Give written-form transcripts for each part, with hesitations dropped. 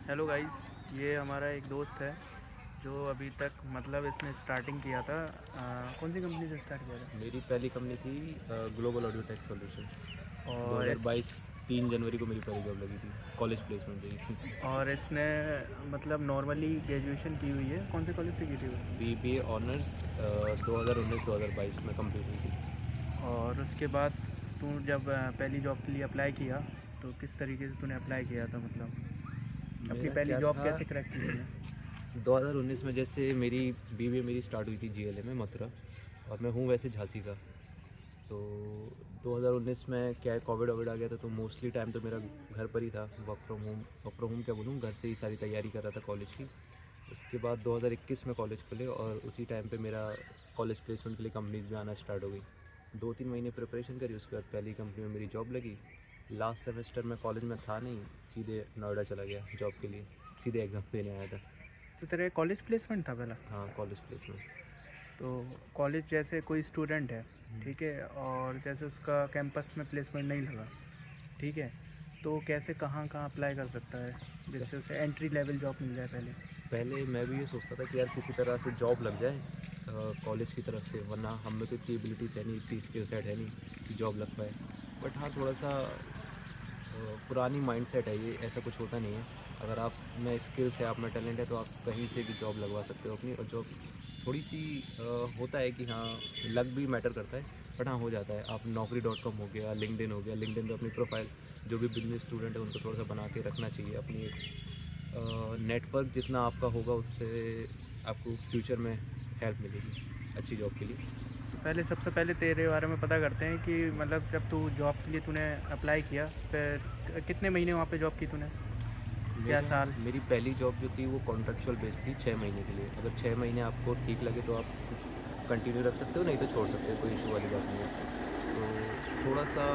Hello guys, ये हमारा एक दोस्त है जो अभी तक मतलब इसने स्टार्टिंग किया था। कौन सी कंपनी से स्टार्ट किया था? मेरी पहली कंपनी थी ग्लोबल ऑडियो टेक सॉल्यूशन। और इस 2022 3 जनवरी को मेरी पहली जॉब लगी थी, कॉलेज प्लेसमेंट थी। और इसने मतलब नॉर्मली ग्रेजुएशन की हुई है। कौन से कॉलेज से की थी वो? बीबीए ऑनर्स 2019-2022 में कंप्लीट हुई थी। और उसके बाद तू जब पहली जॉब के लिए अप्लाई किया तो किस तरीके से तूने अप्लाई किया था? मतलब अपनी मेरा पहली क्या जॉब था, कैसे क्रैक की तूने? 2019 में जैसे मेरी बीबीए मेरी स्टार्ट हुई थी जीएलए में मथुरा, और मैं हूँ वैसे झांसी का। तो 2019 में क्या है, कोविड आ गया था, तो मोस्टली टाइम तो मेरा घर पर ही था। वर्क फ्रॉम होम क्या बोलूँ, घर से ही सारी तैयारी कर रहा था कॉलेज की। उसके बाद 2021 में कॉलेज खुले और उसी टाइम पे मेरा कॉलेज प्लेसमेंट के लिए कंपनीज भी आना स्टार्ट हो गई। 2-3 महीने प्रिपरेशन करी, उसके बाद पहली कंपनी में मेरी जॉब लगी। लास्ट सेमेस्टर में कॉलेज में था नहीं, सीधे नोएडा चला गया जॉब के लिए, सीधे एग्ज़ाम देने आया था। तो तेरे कॉलेज प्लेसमेंट था पहला? हाँ, कॉलेज प्लेसमेंट। तो कॉलेज जैसे कोई स्टूडेंट है, ठीक है, और जैसे उसका कैंपस में प्लेसमेंट नहीं लगा, ठीक है, तो कैसे कहाँ कहाँ अप्लाई कर सकता है जिससे उसे एंट्री लेवल जॉब मिल जाए पहले? पहले मैं भी ये सोचता था कि यार किसी तरह से जॉब लग जाए कॉलेज की तरफ से, वरना हम में तो इतनी एबिलिटीज़ है नहीं, इतनी स्किल सेट है नहीं कि जॉब लग पाए। बट हाँ, थोड़ा सा पुरानी माइंडसेट है ये, ऐसा कुछ होता नहीं है। अगर आप में स्किल्स है, आप में टैलेंट है, तो आप कहीं से भी जॉब लगवा सकते हो अपनी। और जॉब थोड़ी सी होता है कि हाँ, लक भी मैटर करता है, बट हाँ हो जाता है। आप naukri.com हो गया, लिंक्डइन हो गया, लिंक्डइन पे अपनी प्रोफाइल, जो भी बिजनेस स्टूडेंट है उनको थोड़ा सा बना के रखना चाहिए। अपनी एक नेटवर्क जितना आपका होगा, उससे आपको फ्यूचर में हेल्प मिलेगी अच्छी जॉब के लिए। तो पहले सबसे पहले तेरे बारे में पता करते हैं कि मतलब जब तू जॉब के लिए तूने अप्लाई किया, फिर कितने महीने वहाँ पे जॉब की तूने या साल? मेरी पहली जॉब जो थी वो कॉन्ट्रेक्चुअल बेस थी 6 महीने के लिए। अगर 6 महीने आपको ठीक लगे तो आप कंटिन्यू रख सकते हो, नहीं तो छोड़ सकते हो, कोई इशू वाली बात नहीं है। तो थोड़ा सा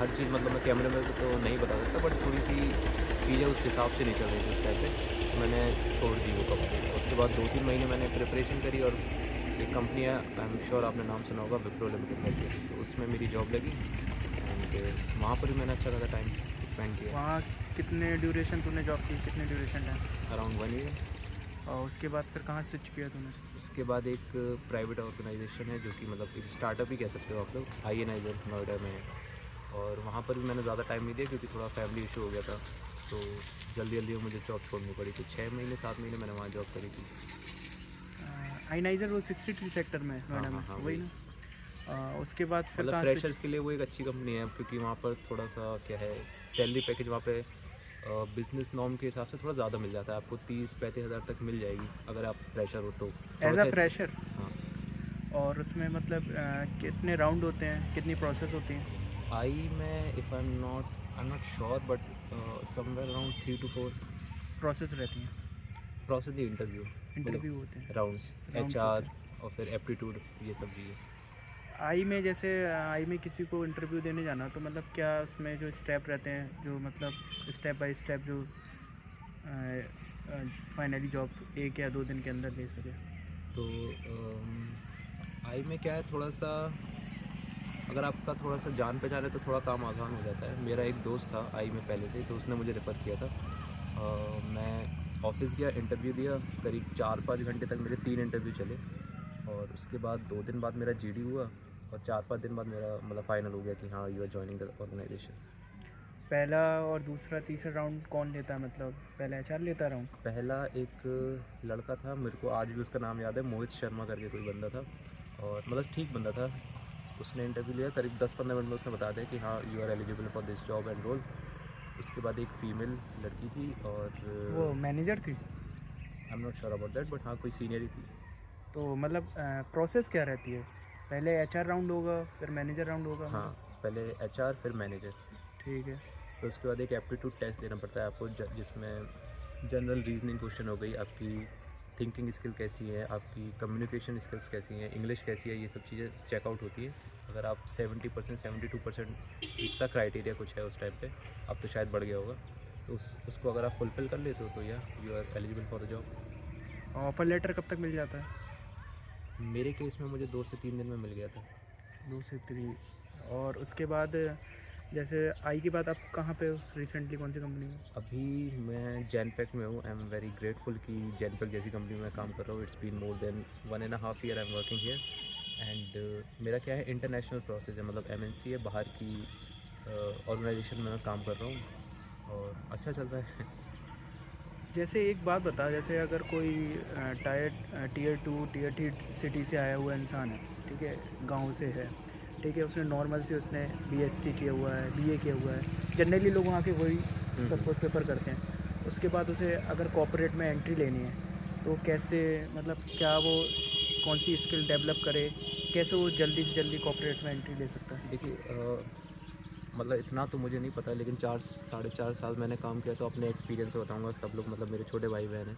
हर चीज़ मतलब मैं कैमरे में तो नहीं बता सकता, बट थोड़ी सी चीज़ें उस हिसाब से नहीं चल रही थी उस टाइम पे, तो मैंने छोड़ दी वो कंपनी। उसके बाद 2-3 महीने मैंने प्रिपरेशन करी, और एक कंपनी है, आई एम श्योर आपने नाम सुना होगा, विप्रो लिमिटेड करके, तो उसमें मेरी जॉब लगी। एंड वहाँ पर भी मैंने अच्छा खासा टाइम स्पेंड किया, वहाँ कितने ड्यूरेशन तूने जॉब की, कितने ड्यूरेशन टाइम? Around 1 year. और उसके बाद फिर कहाँ स्विच किया तूने? उसके बाद एक प्राइवेट ऑर्गेनाइजेशन है, जो कि मतलब एक स्टार्टअप ही कह सकते हो आप लोग, INIZ नोएडा में है। और वहाँ पर भी मैंने ज़्यादा टाइम नहीं दिया, क्योंकि थोड़ा फैमिली इशू हो गया था, तो जल्दी जल्दी मुझे जॉब छोड़नी पड़ी थी। 6 महीने 7 महीने मैंने वहाँ जॉब करी थी। आईनाइजर वो 63 सेक्टर में हाँ नोएडा में, हाँ हाँ, वही वही। ना? उसके बाद फिर मतलब कहाँ स्विच? फ्रेशर्स के लिए वो एक अच्छी कंपनी है, क्योंकि वहाँ पर थोड़ा सा क्या है, सैलरी पैकेज वहाँ पे बिजनेस नॉर्म के हिसाब से थोड़ा ज़्यादा मिल जाता है। आपको 30-35 हज़ार तक मिल जाएगी अगर आप फ्रेशर हो तो। थोड़ा एज अ सा फ्रेशर? हाँ। और उसमें मतलब कितने राउंड होते हैं, कितनी प्रोसेस होती है? आई में if I am not sure, but somewhere around 3 to 4 process रहती हैं? प्रोसेस दी इंटरव्यू, इंटरव्यू होते हैं? राउंड्स, राउंड्स होते HR हैं? और फिर एप्टीट्यूड, ये सब चीज़ें। आई में जैसे आई में किसी को इंटरव्यू देने जाना, तो मतलब क्या उसमें जो स्टेप रहते हैं, जो मतलब स्टेप बाय स्टेप जो फाइनली जॉब 1 या 2 दिन के अंदर ले सके? तो आई में क्या है, थोड़ा सा अगर आपका थोड़ा सा जान पहचान है तो थोड़ा काम आसान हो जाता है। मेरा एक दोस्त था आई में पहले से ही, तो उसने मुझे रेफ़र किया था। मैं ऑफिस गया, इंटरव्यू दिया, करीब 4-5 घंटे तक मेरे 3 इंटरव्यू चले, और उसके बाद 2 दिन बाद मेरा GD हुआ, और 4-5 दिन बाद मेरा मतलब फ़ाइनल हो गया कि हाँ, you are joining the organisation. पहला और दूसरा तीसरा राउंड कौन लेता है? मतलब पहला HR लेता राउंड? पहला एक लड़का था, मेरे को आज भी उसका नाम याद है, मोहित शर्मा करके कोई बंदा था, और मतलब ठीक बंदा था। उसने इंटरव्यू लिया, करीब 10-15 मिनट में उसने बता दिया कि हाँ, you are eligible for this job and role. उसके बाद एक फ़ीमेल लड़की थी, और वो मैनेजर थी? I am not sure about that, but हाँ, कोई सीनियर ही थी। तो मतलब प्रोसेस क्या रहती है? पहले HR राउंड होगा, फिर मैनेजर राउंड होगा हाँ, मतलब? पहले HR फिर मैनेजर। ठीक है। फिर उसके बाद एक एप्टीट्यूड टेस्ट देना पड़ता है आपको, जिसमें जनरल रीजनिंग क्वेश्चन हो गई, आपकी थिंकिंग स्किल कैसी है, आपकी कम्युनिकेशन स्किल्स कैसी हैं, इंग्लिश कैसी है, ये सब चीज़ें चेकआउट होती है। अगर आप 70% 72% इतना क्राइटेरिया कुछ है उस टाइम पे, अब तो शायद बढ़ गया होगा, तो उसको अगर आप फुलफ़िल कर लेते हो तो या you are eligible for the job. Offer letter कब तक मिल जाता है? मेरे केस में मुझे 2 से 3 दिन में मिल गया था। 2 से 3। और उसके बाद जैसे आई की बात, आप कहाँ पे हो रिसेंटली, कौन सी कंपनी में? अभी मैं जैनपेक में हूँ। आई एम वेरी ग्रेटफुल कि जैनपेक जैसी कंपनी में काम कर रहा हूँ। It's been more than 1.5 year I am working here. And मेरा क्या है, इंटरनेशनल प्रोसेस है, मतलब एमएनसी है, बाहर की ऑर्गेनाइजेशन में मैं काम कर रहा हूँ और अच्छा चल रहा है। जैसे एक बात बता, जैसे अगर कोई टीयर 2 टीयर 3 सिटी से आया हुआ इंसान है, ठीक है, गांव से है, ठीक है, उसने नॉर्मल से उसने बीएससी किया हुआ है, बीए किया हुआ है, जनरली लोग वहाँ के वही सपोज पेपर करते हैं। उसके बाद उसे अगर कॉर्पोरेट में एंट्री लेनी है तो कैसे, मतलब क्या वो कौन सी स्किल डेवलप करे, कैसे वो जल्दी से जल्दी कॉर्पोरेट में एंट्री ले सकता है? देखिए मतलब इतना तो मुझे नहीं पता, लेकिन 4 साढ़े 4 साल मैंने काम किया, तो अपने एक्सपीरियंस से बताऊंगा। सब लोग मतलब मेरे छोटे भाई बहन हैं।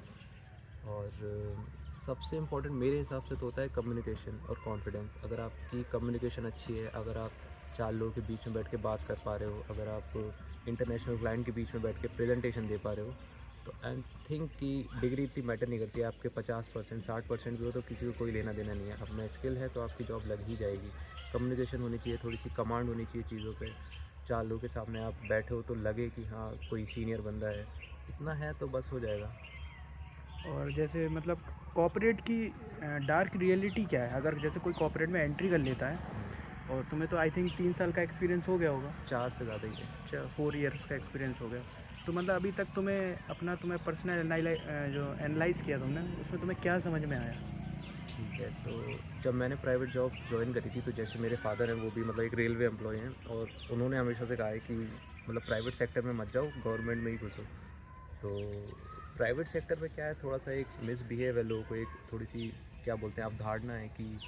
और सबसे इम्पोर्टेंट मेरे हिसाब से तो होता है कम्युनिकेशन और कॉन्फिडेंस। अगर आपकी कम्युनिकेशन अच्छी है, अगर आप 4 लोगों के बीच में बैठ के बात कर पा रहे हो, अगर आप इंटरनेशनल क्लाइंट के बीच में बैठ के प्रेजेंटेशन दे पा रहे हो, तो आई थिंक कि डिग्री इतनी मैटर नहीं करती है। आपके 50% 60% भी हो तो किसी को कोई लेना देना नहीं है। अब में स्किल है तो आपकी जॉब लग ही जाएगी। कम्युनिकेशन होनी चाहिए, थोड़ी सी कमांड होनी चाहिए चीज़ों पे। 4 लोगों के सामने आप बैठे हो तो लगे कि हाँ कोई सीनियर बंदा है, इतना है तो बस हो जाएगा। और जैसे मतलब कॉर्पोरेट की डार्क रियलिटी क्या है, अगर जैसे कोई कॉर्पोरेट में एंट्री कर लेता है, और तुम्हें तो आई थिंक 3 साल का एक्सपीरियंस हो गया होगा, 4 से ज़्यादा ही है। अच्छा 4 ईयर्स का एक्सपीरियंस हो गया, तो मतलब अभी तक तुम्हें पर्सनल जो एनालाइज किया तुमने, उसमें तुम्हें क्या समझ में आया? ठीक है, तो जब मैंने प्राइवेट जॉब ज्वाइन करी थी, तो जैसे मेरे फादर हैं वो भी मतलब एक रेलवे एम्प्लॉय हैं, और उन्होंने हमेशा से कहा है कि मतलब प्राइवेट सेक्टर में मत जाओ, गवर्नमेंट में ही घुसो। तो प्राइवेट सेक्टर में क्या है, थोड़ा सा एक मिसबिहेव है लोगों को, एक थोड़ी सी क्या बोलते हैं आप, धारणा है कि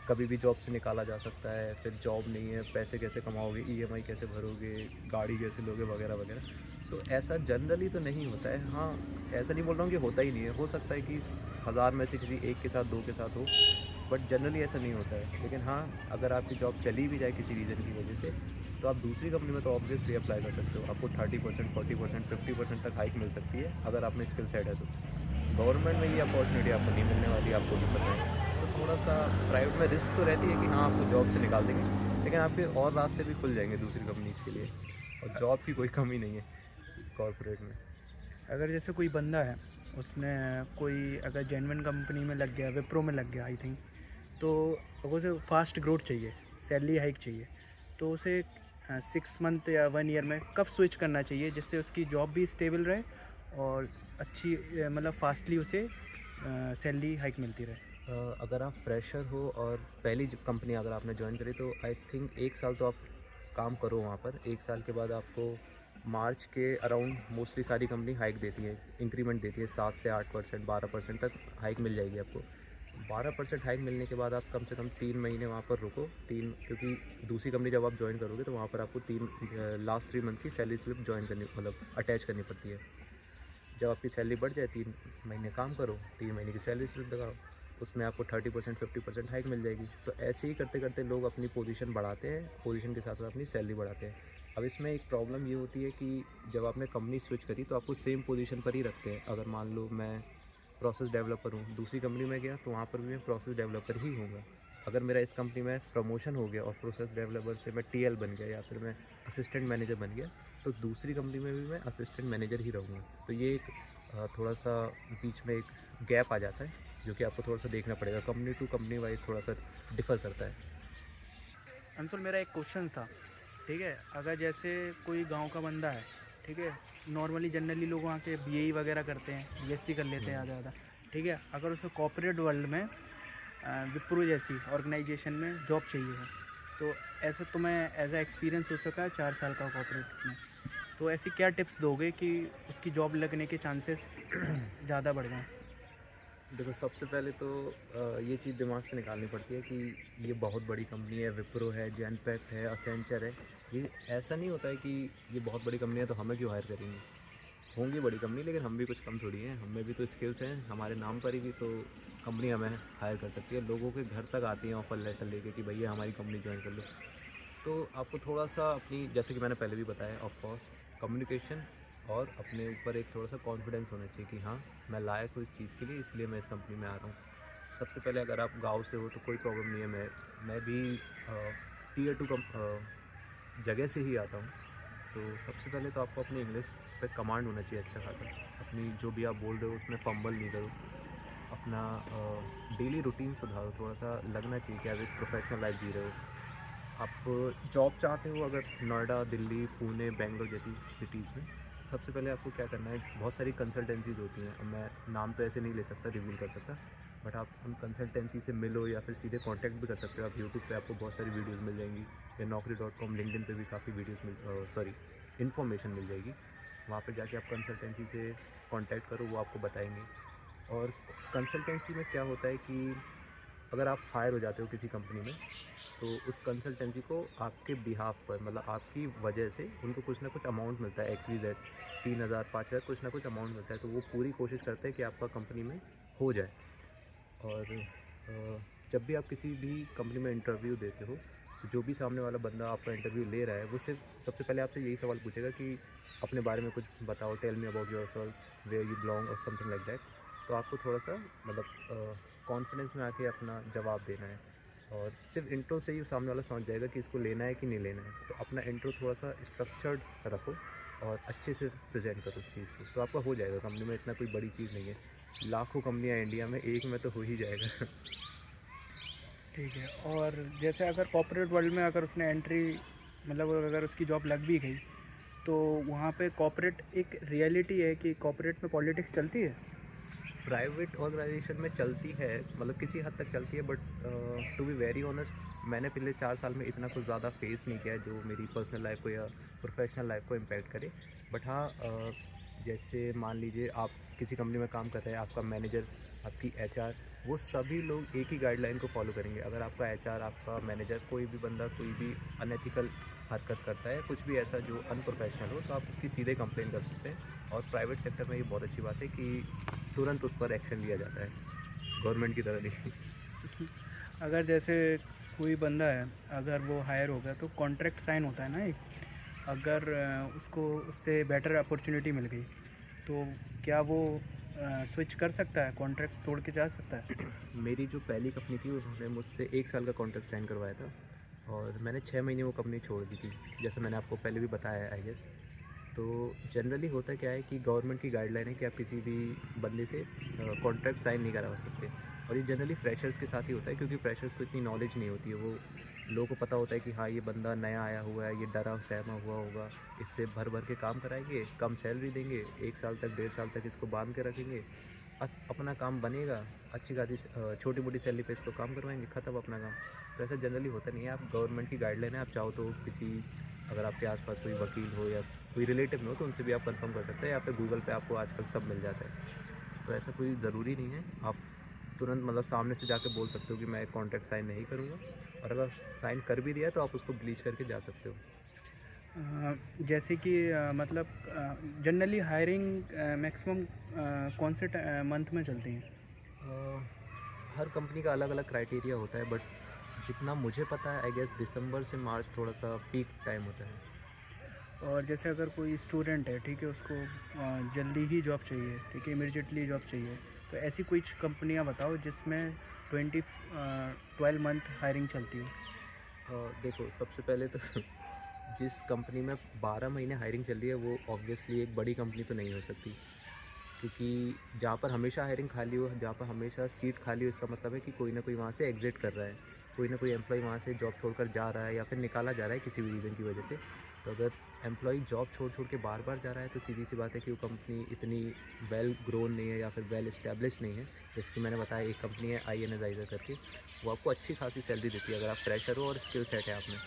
कभी भी जॉब से निकाला जा सकता है, फिर जॉब नहीं है, पैसे कैसे कमाओगे, ईएमआई कैसे भरोगे, गाड़ी कैसे लोगे, वगैरह वगैरह। तो ऐसा जनरली तो नहीं होता है। हाँ, ऐसा नहीं बोल रहा हूँ कि होता ही नहीं है, हो सकता है कि 1000 में से किसी एक के साथ, 2 के साथ हो, बट जनरली ऐसा नहीं होता है। लेकिन हाँ, अगर आपकी जॉब चली भी जाए किसी रीज़न की वजह से, तो आप दूसरी कंपनी में तो ऑब्वियसली अप्लाई कर सकते हो। आपको 30%, 40%, 50% तक हाइक मिल सकती है अगर आप में स्किल सेट है तो। गवर्नमेंट में ये अपॉर्चुनिटी आपको नहीं मिलने वाली, आपको भी पता है। तो थोड़ा सा प्राइवेट में रिस्क तो रहती है कि हाँ आपको जॉब से निकाल देंगे, लेकिन आपके और रास्ते भी खुल जाएंगे दूसरी कंपनीज़ के लिए, और जॉब की कोई कमी नहीं है कॉर्पोरेट में। अगर जैसे कोई बंदा है, उसने कोई अगर जेन्युइन कंपनी में लग गया, विप्रो में लग गया आई थिंक, तो अगर उसे फास्ट ग्रोथ चाहिए, सैलरी हाइक चाहिए, तो उसे 6 मंथ या 1 ईयर में कब स्विच करना चाहिए जिससे उसकी जॉब भी स्टेबल रहे और अच्छी मतलब फास्टली उसे सैलरी हाइक मिलती रहे? अगर आप फ्रेशर हो और पहली कंपनी अगर आपने ज्वाइन करी, तो आई थिंक 1 साल तो आप काम करो वहाँ पर। 1 साल के बाद आपको मार्च के अराउंड मोस्टली सारी कंपनी हाइक देती है, इंक्रीमेंट देती है। 7 से 8%, 12% तक हाइक मिल जाएगी आपको। 12% हाइक मिलने के बाद आप कम से कम 3 महीने वहाँ पर रुको। क्योंकि दूसरी कंपनी जब आप ज्वाइन करोगे तो वहाँ पर आपको लास्ट 3 मंथ की सैलरी स्लिप ज्वाइन करनी, मतलब अटैच करनी पड़ती है। जब आपकी सैलरी बढ़ जाए, 3 महीने काम करो, 3 महीने की सैलरी स्लिप दिखाओ, उसमें आपको 30%, 50% हाइक मिल जाएगी। तो ऐसे ही करते करते लोग अपनी पोजीशन बढ़ाते हैं, पोजीशन के साथ साथ अपनी सैलरी बढ़ाते हैं। अब इसमें एक प्रॉब्लम ये होती है कि जब आपने कंपनी स्विच करी तो आपको सेम पोजीशन पर ही रखते हैं। अगर मान लो मैं प्रोसेस डेवलपर हूँ, दूसरी कंपनी में गया तो वहाँ पर भी मैं प्रोसेस डेवलपर ही हूँगा। अगर मेरा इस कंपनी में प्रमोशन हो गया और प्रोसेस डेवलपर से मैं टीएल बन गया या फिर मैं असिस्टेंट मैनेजर बन गया, तो दूसरी कंपनी में भी मैं असिस्टेंट मैनेजर ही रहूँगा। तो ये एक थोड़ा सा बीच में एक गैप आ जाता है, जो कि आपको थोड़ा सा देखना पड़ेगा। कंपनी टू कंपनी वाइज थोड़ा सा डिफ़र करता है। अंशुल, मेरा एक क्वेश्चन था, ठीक है, अगर जैसे कोई गांव का बंदा है, ठीक है, नॉर्मली जनरली लोग वहाँ के बीए वगैरह करते हैं, बीएससी कर लेते हैं हम्म। ज़्यादा ज़्यादा, ठीक है, अगर उसको कॉर्पोरेट वर्ल्ड में विप्रो जैसी ऑर्गेनाइजेशन में जॉब चाहिए है, तो ऐसा तुम्हें एज आ एक्सपीरियंस हो चुका है 4 साल का कॉर्पोरेट में, तो ऐसी क्या टिप्स दोगे कि उसकी जॉब लगने के चांसेस ज़्यादा बढ़ जाएँ? देखो, सबसे पहले तो ये चीज़ दिमाग से निकालनी पड़ती है कि ये बहुत बड़ी कंपनी है, विप्रो है, जेनपैक्ट है, असेंचर है। ये ऐसा नहीं होता है कि ये बहुत बड़ी कंपनी है तो हमें क्यों हायर करेंगे। होंगी बड़ी कंपनी, लेकिन हम भी कुछ कम थोड़ी हैं, हमें भी तो स्किल्स हैं, हमारे नाम पर ही भी तो कंपनी हमें हायर कर सकती है। लोगों के घर तक आती हैं ऑफर लेटर लेके कि भैया हमारी कंपनी ज्वाइन कर लो। तो आपको थोड़ा सा अपनी, जैसे कि मैंने पहले भी बताया, ऑफ कोर्स कम्युनिकेशन और अपने ऊपर एक थोड़ा सा कॉन्फिडेंस होना चाहिए कि हाँ मैं लायक हूँ इस चीज़ के लिए, इसलिए मैं इस कंपनी में आ रहा हूँ। सबसे पहले अगर आप गांव से हो तो कोई प्रॉब्लम नहीं है। मैं भी टीयर 2 जगह से ही आता हूँ, तो सबसे पहले तो आपको अपनी इंग्लिश पे कमांड होना चाहिए अच्छा खासा। अपनी जो भी आप बोल रहे हो उसमें फंबल नहीं करो। अपना डेली रूटीन सुधारो, थोड़ा सा लगना चाहिए कि आप एक प्रोफेशनल लाइफ जी रहे हो। आप जॉब चाहते हो अगर नोएडा, दिल्ली, पुणे, बेंगलोर जैसी सिटीज़ में, सबसे पहले आपको क्या करना है, बहुत सारी कंसल्टेंसीज होती हैं। अब मैं नाम तो ऐसे नहीं ले सकता, रिवील कर सकता, बट आप उन कंसल्टेंसी से मिलो या फिर सीधे कांटेक्ट भी कर सकते हो। आप यूट्यूब पे आपको बहुत सारी वीडियोस मिल जाएंगी, या naukri.com, लिंक्डइन पे भी काफ़ी इन्फॉर्मेशन मिल जाएगी। वहाँ पे जाके आप कंसल्टेंसी से कांटेक्ट करो, वो आपको बताएंगे। और कंसल्टेंसी में क्या होता है कि अगर आप हायर हो जाते हो किसी कंपनी में, तो उस कंसल्टेंसी को आपके बिहाफ पर, मतलब आपकी वजह से उनको कुछ ना कुछ अमाउंट मिलता है, XYZ 3,000 5,000 कुछ ना कुछ अमाउंट मिलता है। तो वो पूरी कोशिश करते हैं कि आपका कंपनी में हो जाए। और जब भी आप किसी भी कंपनी में इंटरव्यू देते हो, तो जो भी सामने वाला बंदा आपका इंटरव्यू ले रहा है, वो सिर्फ सबसे पहले आपसे यही सवाल पूछेगा कि अपने बारे में कुछ बताओ, tell me about yourself, where you belong और समथिंग लाइक दैट। तो आपको थोड़ा सा मतलब कॉन्फिडेंस में आके अपना जवाब देना है, और सिर्फ इंट्रो से ही सामने वाला समझ जाएगा कि इसको लेना है कि नहीं लेना है। तो अपना इंट्रो थोड़ा सा स्ट्रक्चर्ड रखो और अच्छे से प्रेजेंट करो उस चीज़ को, तो आपका हो जाएगा। कंपनी में इतना कोई बड़ी चीज़ नहीं है, लाखों कंपनियां इंडिया में, एक में तो हो ही जाएगा। ठीक है। और जैसे अगर कॉर्पोरेट वर्ल्ड में अगर उसने एंट्री, मतलब अगर उसकी जॉब लग भी गई, तो वहाँ पे कॉर्पोरेट एक रियलिटी है कि कॉर्पोरेट में पॉलिटिक्स चलती है। प्राइवेट ऑर्गेनाइजेशन में चलती है, मतलब किसी हद तक चलती है, but to be very honest मैंने पिछले 4 साल में इतना कुछ ज़्यादा फेस नहीं किया है जो मेरी पर्सनल लाइफ को या प्रोफेशनल लाइफ को इम्पैक्ट करे। बट हाँ, जैसे मान लीजिए आप किसी कंपनी में काम कर रहे हैं, आपका मैनेजर, आपकी HR, वो सभी लोग एक ही गाइडलाइन को फॉलो करेंगे। अगर आपका HR, आपका मैनेजर, कोई भी बंदा कोई भी अनएथिकल हरकत करता है, कुछ भी ऐसा जो अनप्रोफेशनल हो, तो आप उसकी सीधे कंप्लेन कर सकते हैं। और प्राइवेट सेक्टर में ये बहुत अच्छी बात है कि तुरंत उस पर एक्शन लिया जाता है, गवर्नमेंट की तरह नहीं। अगर जैसे कोई बंदा है, अगर वो हायर हो गया तो कॉन्ट्रैक्ट साइन होता है ना एक, अगर उसको उससे बेटर अपॉर्चुनिटी मिल गई, तो क्या वो स्विच कर सकता है, कॉन्ट्रैक्ट तोड़ के जा सकता है? मेरी जो पहली कंपनी थी उन्होंने मुझसे 1 साल का कॉन्ट्रैक्ट साइन करवाया था, और मैंने 6 महीने वो कंपनी छोड़ दी थी, जैसे मैंने आपको पहले भी बताया है आई गेस। तो जनरली होता क्या है कि गवर्नमेंट की गाइडलाइन है कि आप किसी भी बंदे से कॉन्ट्रैक्ट साइन नहीं करवा सकते। और ये जनरली फ्रेशर्स के साथ ही होता है, क्योंकि फ्रेशर्स को इतनी नॉलेज नहीं होती है। वो लोगों को पता होता है कि हाँ, ये बंदा नया आया हुआ है, ये डरा सहमा हुआ होगा, इससे भर भर के काम कराएंगे, कम सैलरी देंगे, 1 साल तक 1.5 साल तक इसको बांध के रखेंगे, अपना काम बनेगा, अच्छी खासी छोटी मोटी सैलरी पे इसको काम करवाएंगे, ख़त्म अपना काम। तो ऐसा जनरली होता नहीं है। आप गवर्नमेंट की गाइडलाइन है, आप चाहो तो किसी, अगर आपके आसपास कोई वकील हो या कोई रिलेटिव में हो, तो उनसे भी आप कंफर्म कर सकते हैं, या फिर गूगल पे आपको आजकल सब मिल जाता है। तो ऐसा कोई ज़रूरी नहीं है, आप तुरंत मतलब सामने से जाके बोल सकते हो कि मैं कॉन्ट्रैक्ट साइन नहीं करूँगा, और अगर साइन कर भी दिया तो आप उसको ब्लीच करके जा सकते हो। जैसे कि मतलब जनरली हायरिंग मैक्सिमम कौन से मंथ में चलती है? अ, हर कंपनी का अलग अलग क्राइटेरिया होता है, बट जितना मुझे पता है आई गेस दिसंबर से मार्च थोड़ा सा पीक टाइम होता है। और जैसे अगर कोई स्टूडेंट है, ठीक है, उसको जल्दी ही जॉब चाहिए, ठीक है, इमीडिएटली जॉब चाहिए, तो ऐसी कुछ कंपनियां बताओ जिसमें 12 मंथ हायरिंग चलती है। देखो, सबसे पहले तो जिस कंपनी में 12 महीने हायरिंग चल रही है, वो ऑब्वियसली एक बड़ी कंपनी तो नहीं हो सकती। क्योंकि जहाँ पर हमेशा हायरिंग खाली हो, जहाँ पर हमेशा सीट खाली हो, इसका मतलब है कि कोई ना कोई वहाँ से एग्ज़िट कर रहा है, कोई ना कोई एम्प्लॉय वहाँ से जॉब छोड़कर जा रहा है, या फिर निकाला जा रहा है किसी भी रीज़न की वजह से। तो अगर एम्प्लॉय जॉब छोड़ छोड़ के बार बार जा रहा है, तो सीधी सी बात है कि वो कंपनी इतनी वेल ग्रोन नहीं है या फिर वेल इस्टेब्लिश नहीं है। जैसे कि मैंने बताया, एक कंपनी है आई एनालाइजर करके, वो आपको अच्छी खासी सैलरी देती है अगर आप फ्रेशर हो और स्किल सेट है आप में।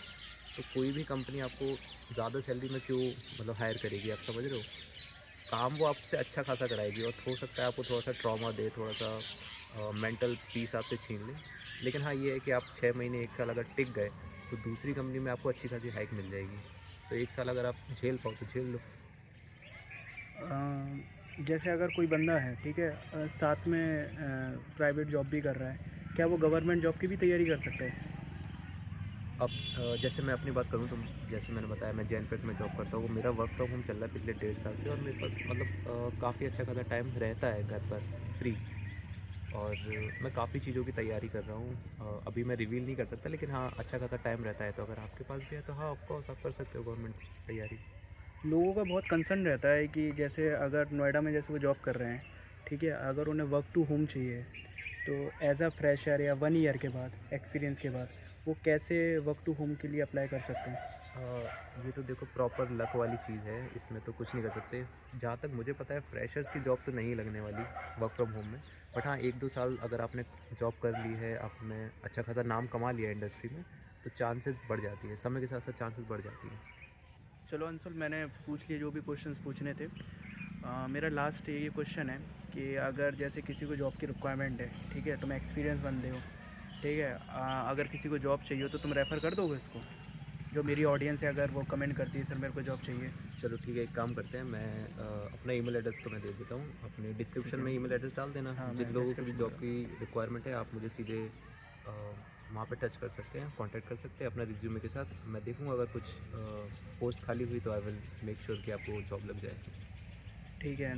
तो कोई भी कंपनी आपको ज़्यादा सैलरी में क्यों मतलब हायर करेगी, आप समझ रहे हो। काम वो आपसे अच्छा खासा कराएगी, और हो सकता है आपको थोड़ा सा ट्रॉमा दे, थोड़ा सा मेंटल पीस आपसे छीन ले। लेकिन हाँ, ये है कि आप 6 महीने 1 साल अगर टिक गए, तो दूसरी कंपनी में आपको अच्छी खासी हाइक मिल जाएगी। तो 1 साल अगर आप झेल पाओ तो झेल लो। जैसे अगर कोई बंदा है, ठीक है, साथ में प्राइवेट जॉब भी कर रहा है, क्या वो गवर्नमेंट जॉब की भी तैयारी कर सकता है? अब जैसे मैं अपनी बात करूँ, तो जैसे मैंने बताया, मैं जैनपेट में जॉब करता हूँ, वो मेरा वर्क फ्रॉम होम चल रहा है पिछले 1.5 साल से, और मेरे पास मतलब काफ़ी अच्छा खासा टाइम रहता है घर पर फ्री। और मैं काफ़ी चीज़ों की तैयारी कर रहा हूँ। अभी मैं रिवील नहीं कर सकता, लेकिन हाँ, अच्छा खासा टाइम रहता है, तो अगर आपके पास भी है तो हाँ, ऑफ कोर्स आप कर सकते हो गवर्नमेंट तैयारी। लोगों का बहुत कंसर्न रहता है कि जैसे अगर नोएडा में जैसे वो जॉब कर रहे हैं, ठीक है, अगर उन्हें वर्क टू होम चाहिए तो एज़ अ फ्रेशर या 1 ईयर के बाद एक्सपीरियंस के बाद वो कैसे वर्क टू होम के लिए अप्लाई कर सकते हैं? ये तो देखो प्रॉपर लक वाली चीज़ है, इसमें तो कुछ नहीं कर सकते। जहाँ तक मुझे पता है फ्रेशर्स की जॉब तो नहीं लगने वाली वर्क फ्रॉम होम में। बट हाँ, 1-2 साल अगर आपने जॉब कर ली है, आपने अच्छा खासा नाम कमा लिया है इंडस्ट्री में, तो चांसेस बढ़ जाती है, समय के साथ साथ चांसेस बढ़ जाती है। चलो अंशुल, मैंने पूछ लिए जो भी क्वेश्चंस पूछने थे। मेरा लास्ट ये क्वेश्चन है कि अगर जैसे किसी को जॉब की रिक्वायरमेंट है, ठीक है, तुम एक्सपीरियंस बंदे हो, ठीक है, अगर किसी को जॉब चाहिए हो तो तुम रेफ़र कर दोगे इसको? जो मेरी ऑडियंस है अगर वो कमेंट करती है सर मेरे को जॉब चाहिए। चलो ठीक है, एक काम करते हैं, मैं अपना ईमेल एड्रेस तुम्हें दे देता हूँ, अपने ठीक डिस्क्रिप्शन है। में ईमेल एड्रेस डाल देना। हाँ, जिन मैं लोगों की भी डिस्क्रिप्शन में जॉब डाल। की रिक्वायरमेंट है, आप मुझे सीधे वहाँ पे टच कर सकते हैं, कांटेक्ट कर सकते हैं अपना रिज्यूमे के साथ। मैं देखूँगा अगर कुछ पोस्ट खाली हुई तो आई विल मेक श्योर कि आपको जॉब लग जाए। ठीक है।